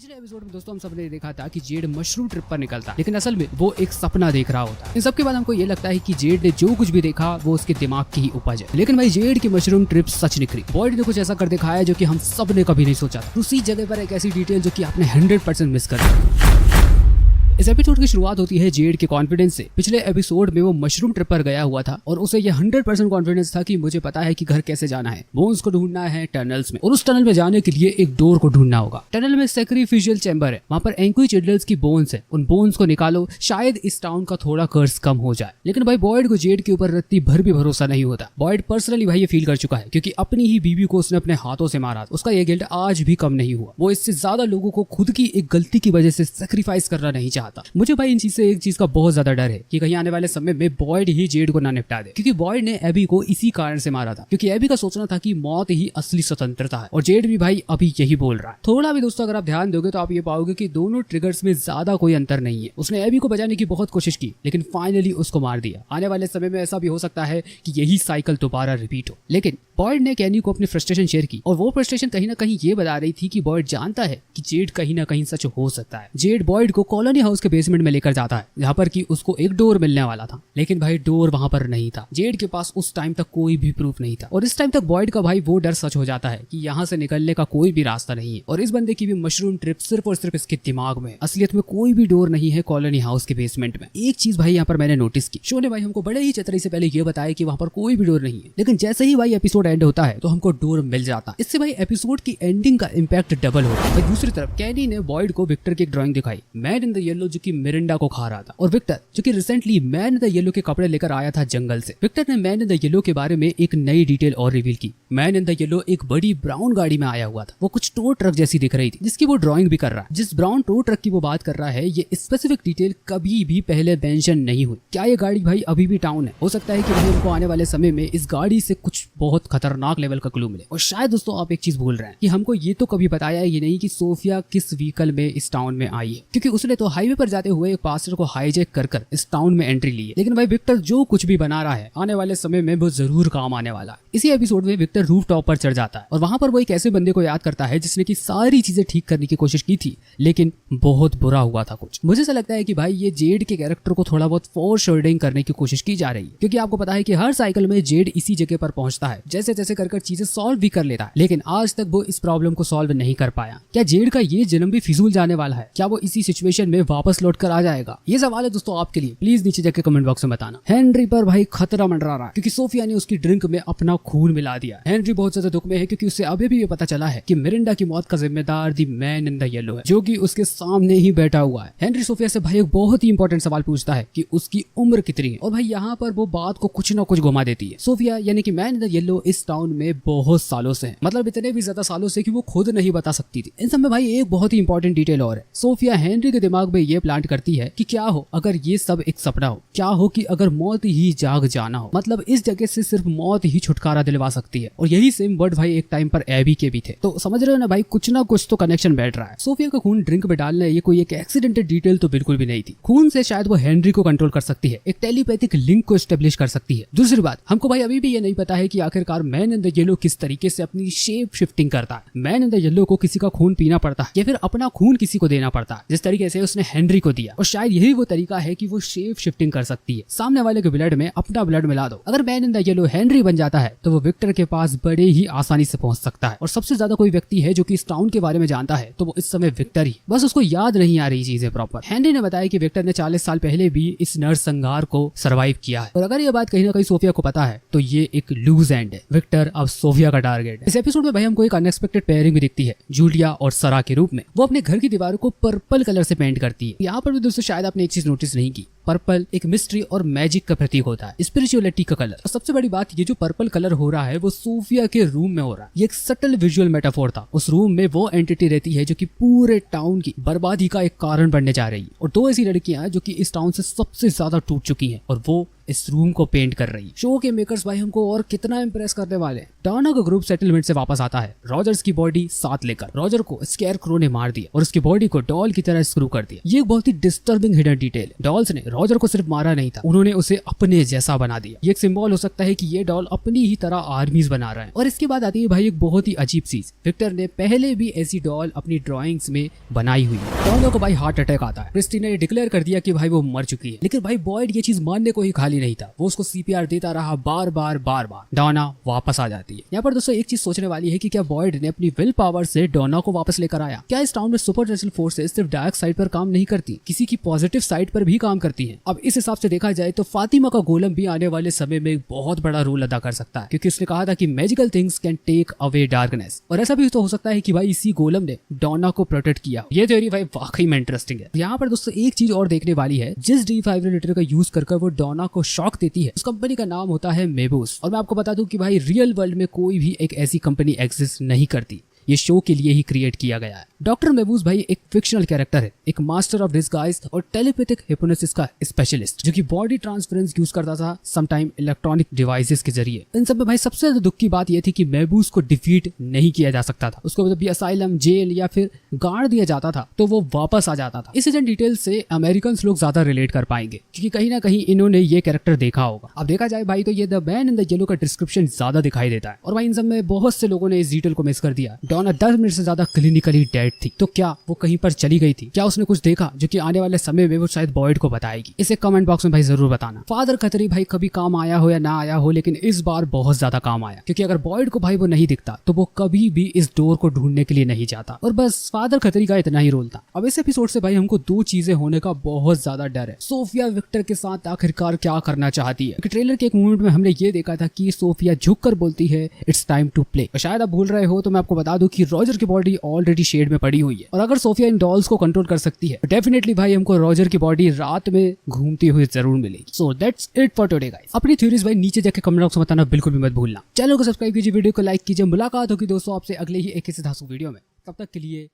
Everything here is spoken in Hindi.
पिछले एपिसोड में दोस्तों हम सबने देखा था कि जेड मशरूम ट्रिप पर निकलता, लेकिन असल में वो एक सपना देख रहा होता है। इन सब के बाद हमको ये लगता है कि जेड ने जो कुछ भी देखा वो उसके दिमाग की ही उपज है। लेकिन भाई जेड की मशरूम ट्रिप सच निकली। बॉयड ने कुछ ऐसा कर दिखाया जो कि हम सब ने कभी नहीं सोचा था। उसी जगह पर एक ऐसी डिटेल जो कि आपने 100% मिस कर दी। इस एपिसोड की शुरुआत होती है जेड के कॉन्फिडेंस से। पिछले एपिसोड में वो मशरूम ट्रिप पर गया हुआ था और उसे ये 100% कॉन्फिडेंस था कि मुझे पता है कि घर कैसे जाना है, बोन्स को ढूंढना है टनल्स में, और उस टनल में जाने के लिए एक डोर को ढूंढना होगा। टनल में सैक्रिफिशियल चैम्बर है, वहां पर एंक्विच इडल्स की बोन्स है, उन बोन्स को निकालो, शायद इस टाउन का थोड़ा कर्ज कम हो जाए। लेकिन भाई बॉयड को जेड के ऊपर रत्ती भर भी भरोसा नहीं होता। बॉयड पर्सनली भाई ये फील कर चुका है क्योंकि अपनी ही बीवी को उसने अपने हाथों से मारा। उसका ये गिल्ट आज भी कम नहीं हुआ। वो इससे ज्यादा लोगों को खुद की एक गलती की वजह से सैक्रिफाइस करना नहीं चाहता। मुझे भाई इन चीज से एक चीज का बहुत ज्यादा डर है कि कहीं आने वाले समय में बॉयड ही जेड को ना निपटा दे, क्योंकि बॉयड ने एबी को इसी कारण से मारा था, क्योंकि एबी का सोचना था कि मौत ही असली स्वतंत्रता है, और जेड भी भाई अभी यही बोल रहा है। थोड़ा भी दोस्तों अगर आप ध्यान दोगे तो आप ये पाओगे कि दोनों ट्रिगर्स में ज्यादा कोई अंतर नहीं है। उसने एबी को बचाने की बहुत कोशिश की लेकिन फाइनली उसको मार दिया। आने वाले समय में ऐसा भी हो सकता है कि यही साइकिल दोबारा रिपीट हो। लेकिन बॉयड ने कैनी को अपनी फ्रस्ट्रेशन शेयर की, और वो फ्रस्ट्रेशन कहीं ना कहीं ये बता रही थी कि बॉयड जानता है कि जेड कहीं ना कहीं सच हो सकता है। जेड बॉयड को कॉलोनी हाउस के बेसमेंट में लेकर जाता है जहां पर कि उसको एक डोर मिलने वाला था, लेकिन भाई डोर वहां पर नहीं था। जेड के पास उस टाइम तक कोई भी प्रूफ नहीं था, और इस टाइम तक बॉयड का भाई वो डर सच हो जाता है कि यहाँ से निकलने का कोई भी रास्ता नहीं है। और इस बंदे की भी मशरूम ट्रिप सिर्फ और सिर्फ इसके दिमाग में। असलियत में कोई भी डोर नहीं है कॉलोनी हाउस के बेसमेंट में। एक चीज भाई यहाँ पर मैंने नोटिस की, शो ने भाई हमको बड़े ही चतुराई से पहले ये बताया कि वहां पर कोई भी डोर नहीं है, लेकिन जैसे ही भाई एपिसोड एंड होता है तो हमको डोर मिल जाता। इससे भाई एपिसोड की एंडिंग का इंपैक्ट डबल होता है। दूसरी तरफ कैनी ने बॉयड को विक्टर की एक ड्राइंग दिखाई, मैन इन द येलो जो कि मिरिंडा को खा रहा था, और विक्टर जो कि recently man in the yellow के कपड़े लेकर आया था जंगल से। विक्टर ने मैन इन द येलो के बारे में एक नई डिटेल और रिवील की। मैन इन द येलो एक बड़ी ब्राउन गाड़ी में आया हुआ था, वो कुछ टो ट्रक जैसी दिख रही थी जिसकी वो ड्राइंग भी कर रहा है। जिस ब्राउन टो ट्रक की वो बात कर रहा है ये स्पेसिफिक डिटेल कभी भी पहले मेंशन नहीं हुई। क्या ये गाड़ी भाई अभी भी टाउन है? हो सकता है कि हमको आने वाले समय में इस गाड़ी से कुछ बहुत खतरनाक लेवल का क्लू मिले। और शायद दोस्तों आप एक चीज भूल रहे हैं कि हमको ये तो कभी बताया ही नहीं कि सोफिया किस व्हीकल में इस टाउन में आई है, क्योंकि उसने तो हाईवे पर जाते हुए एक पास्टर को हाईजैक कर इस टाउन में एंट्री ली है। लेकिन भाई विक्टर जो कुछ भी बना रहा है आने वाले समय में वो जरूर काम आने वाला है। इसी एपिसोड में विक्टर रूफ टॉप पर चढ़ जाता है और वहां पर वो एक ऐसे बंदे को याद करता है जिसने की सारी चीजें ठीक करने की कोशिश की थी लेकिन बहुत बुरा हुआ था कुछ। मुझे ऐसा लगता है कि भाई ये जेड के कैरेक्टर को थोड़ा बहुत फोरशेडोइंग करने की कोशिश की जा रही है, क्योंकि आपको पता है कि हर साइकिल में जेड इसी जगह पर पहुंचता है, जैसे जैसे कर चीजें सॉल्व भी कर लेता है, लेकिन आज तक वो इस प्रॉब्लम को सॉल्व नहीं कर पाया। क्या जेड का ये जन्म भी फिजूल जाने वाला है? क्या वो इसी सिचुएशन में वापस लौट कर आ जाएगा? ये सवाल है दोस्तों आपके लिए, प्लीज नीचे जाके कमेंट बॉक्स में बताना। हेनरी पर भाई खतरा मंडरा रहा है क्योंकि सोफिया ने उसकी ड्रिंक में अपना खून मिला दिया। हेनरी बहुत ज्यादा दुख में है क्योंकि उसे अभी भी ये पता चला है कि मिरिंडा की मौत का जिम्मेदार the man in the yellow है, जो कि उसके सामने ही बैठा हुआ है। हेनरी सोफिया से भाई एक बहुत ही इंपॉर्टेंट सवाल पूछता है कि उसकी उम्र कितनी है, और भाई यहाँ पर वो बात को कुछ ना कुछ घुमा देती है। सोफिया यानी कि मैन इन द येलो इस टाउन में बहुत सालों से है, मतलब इतने भी ज्यादा सालों से कि वो खुद नहीं बता सकती थी। इन सब में भाई एक बहुत ही इंपॉर्टेंट डिटेल और है। सोफिया हेनरी के दिमाग में ये प्लांट करती है कि क्या हो अगर ये सब एक सपना हो, क्या हो कि अगर मौत ही जाग जाना हो, मतलब इस जगह से सिर्फ मौत ही छुटकारा दिलवा सकती है। और यही सेम वर्ड भाई एक टाइम पर एबी के भी थे। तो समझ रहे हो ना भाई, कुछ ना कुछ तो कनेक्शन बैठ रहा है। सोफिया का खून ड्रिंक में डालना ये कोई एक एक्सीडेंटल डिटेल तो बिल्कुल भी नहीं थी। खून से शायद वो हेनरी को कंट्रोल कर सकती है, एक टेलीपैथिक लिंक को एस्टेब्लिश कर सकती है। दूसरी बात, हमको भाई अभी भी ये नहीं पता है कि आखिरकार मैन इन द येलो किस तरीके से अपनी शेप शिफ्टिंग करता है। मैन इन द येलो को किसी का खून पीना पड़ता है या फिर अपना खून किसी को देना पड़ता है, जिस तरीके से उसने हेनरी को दिया। और शायद यही वो तरीका है कि वो शेप शिफ्टिंग कर सकती है। सामने वाले के ब्लड में अपना ब्लड मिला दो, अगर man in the yellow Henry बन जाता है तो वो विक्टर के पास बड़े ही आसानी से पहुंच सकता है। और सबसे ज्यादा कोई व्यक्ति है जो कि इस टाउन के बारे में जानता है तो वो इस समय विक्टर ही, बस उसको याद नहीं आ रही चीजें प्रॉपर। हेनरी ने बताया कि विक्टर ने 40 साल पहले भी इस नर्स संघार को सर्वाइव किया है, और अगर ये बात कहीं ना कहीं सोफिया को पता है तो ये एक लूज एंड है। विक्टर अब सोफिया का टारगेट है। इस एपिसोड में भाई हमको एक अनएक्सपेक्टेड पेयरिंग भी दिखती है, जूलिया और सरा के रूप में। वो अपने घर की दीवारों को पर्पल कलर से पेंट करती है। यहाँ पर भी दोस्तों शायद आपने एक चीज नोटिस नहीं की, पर्पल एक मिस्ट्री और मैजिक का प्रतीक होता है, स्पिरिचुअलिटी का कलर। और सबसे बड़ी बात, ये जो पर्पल कलर हो रहा है वो सोफिया के रूम में हो रहा है। ये एक सटल विजुअल मेटाफोर था। उस रूम में वो एंटिटी रहती है जो कि पूरे टाउन की बर्बादी का एक कारण बनने जा रही है, और दो ऐसी लड़कियां जो कि इस टाउन से सबसे ज्यादा टूट चुकी हैं, और वो इस रूम को पेंट कर रही है। शो के मेकर्स भाई हमको और कितना इंप्रेस करने वाले हैं। डॉना का ग्रुप सेटलमेंट से वापस आता है रॉजर्स की बॉडी साथ लेकर। रॉजर को स्केयरक्रो ने मार दिया और उसकी बॉडी को डॉल की तरह स्क्रू कर दिया। ये एक बहुत ही डिस्टर्बिंग हिडन डिटेल है। डॉल्स ने रॉजर को सिर्फ मारा नहीं था, उन्होंने उसे अपने जैसा बना दिया। ये एक सिंबल हो सकता है कि ये डॉल अपनी ही तरह आर्मीज बना रहा है। और इसके बाद आती है भाई एक बहुत ही अजीब चीज। विक्टर ने पहले भी ऐसी डॉल अपनी ड्राइंग्स में बनाई हुई है। डॉना को भाई हार्ट अटैक आता है। क्रिस्टीना ने डिक्लेयर कर दिया कि भाई वो मर चुकी है, लेकिन भाई बॉयड ये चीज मानने को ही खाली नहीं था। वो उसको सीपीआर देता रहा बार बार। डॉना वापस आ जाती है। यहाँ पर दोस्तों एक चीज सोचने वाली है कि क्या बॉयड ने अपनी विल पावर से डॉना को वापस लेकर आया? क्या इस टाउन में सुपरनेचुरल फोर्सेस सिर्फ डार्क साइड पर काम नहीं करती, किसी की पॉजिटिव साइड पर भी काम करती हैं? अब इस हिसाब से देखा जाए तो फातिमा का गोलम भी आने वाले समय में एक बहुत बड़ा रोल अदा कर सकता है, क्योंकि उसने कहा था कि magical things can take away darkness. और ऐसा भी तो हो सकता है कि भाई इसी गोलम ने डॉना को प्रोटेक्ट किया। ये थ्योरी भाई वाकई में इंटरेस्टिंग है। यहाँ पर दोस्तों एक चीज और देखने वाली है। जिस डिफाइब्रिलेटर का यूज कर वो डॉना को शॉक देती है, उस कंपनी का नाम होता है मेबूस। और मैं आपको बता दूं कि भाई रियल वर्ल्ड में कोई भी एक ऐसी कंपनी एग्जिस्ट नहीं करती। ये शो के लिए ही क्रिएट किया गया है। डॉक्टर मेबूस भाई एक फिक्शनल कैरेक्टर है, एक मास्टर ऑफ डिस्गाइज और टेलीपैथिक हिप्नोसिस का स्पेशलिस्ट, जो कि बॉडी ट्रांसफरेंस यूज करता था समटाइम इलेक्ट्रॉनिक डिवाइसेस के जरिए। इन सब में भाई सबसे ज्यादा दुख की बात यह थी कि मेबूस को डिफीट नहीं किया जा सकता था। उसको जब भी असाइलम, जेल या फिर गाड़ दिया जाता था तो वो वापस आ जाता था। इस एजेंट डिटेल से अमेरिकन लोग ज्यादा रिलेट कर पाएंगे, क्योंकि कहीं ना कहीं इन्होंने ये कैरेक्टर देखा होगा। अब देखा जाए भाई तो ये the man in the yellow का डिस्क्रिप्शन ज्यादा दिखाई देता है। और भाई इन सब में बहुत से लोगों ने इस डिटेल को मिस कर दिया। डॉना 10 मिनट से ज्यादा क्लिनिकली डेड थी, तो क्या वो कहीं पर चली गई थी? क्या उसने कुछ देखा जो कि आने वाले समय में वो शायद बॉयड को बताएगी? इसे कमेंट बॉक्स में भाई जरूर बताना। फादर खतरी भाई कभी काम आया हो या ना आया हो, लेकिन इस बार बहुत ज्यादा काम आया, क्योंकि अगर बॉयड को भाई वो नहीं दिखता तो वो कभी भी इस डोर को ढूंढने के लिए नहीं जाता। और बस फादर खतरी का इतना ही रोल था। अब इस एपिसोड से भाई हमको दो चीजें होने का बहुत ज्यादा डर है। सोफिया विक्टर के साथ आखिरकार क्या करना चाहती है? ट्रेलर के एक मोमेंट में हमने ये देखा था कि सोफिया झुककर बोलती है इट्स टाइम टू प्ले। शायद आप भूल रहे हो तो मैं आपको बता दूं कि रॉजर की बॉडी ऑलरेडी शेड में पड़ी हुई है, और अगर सोफिया इन डॉल्स को कंट्रोल कर सकती है तो डेफिनेटली भाई हमको रॉजर की बॉडी रात में घूमती हुई जरूर मिलेगी। So that's it for today guys. अपनी थ्योरीज भाई नीचे जाके कमेंट बॉक्स में बताना बिल्कुल भी मत भूलना। चैनल को सब्सक्राइब कीजिए, वीडियो को लाइक कीजिए। मुलाकात होगी दोस्तों आपसे अगले ही एक ऐसे धांसू वीडियो में। तब तक के लिए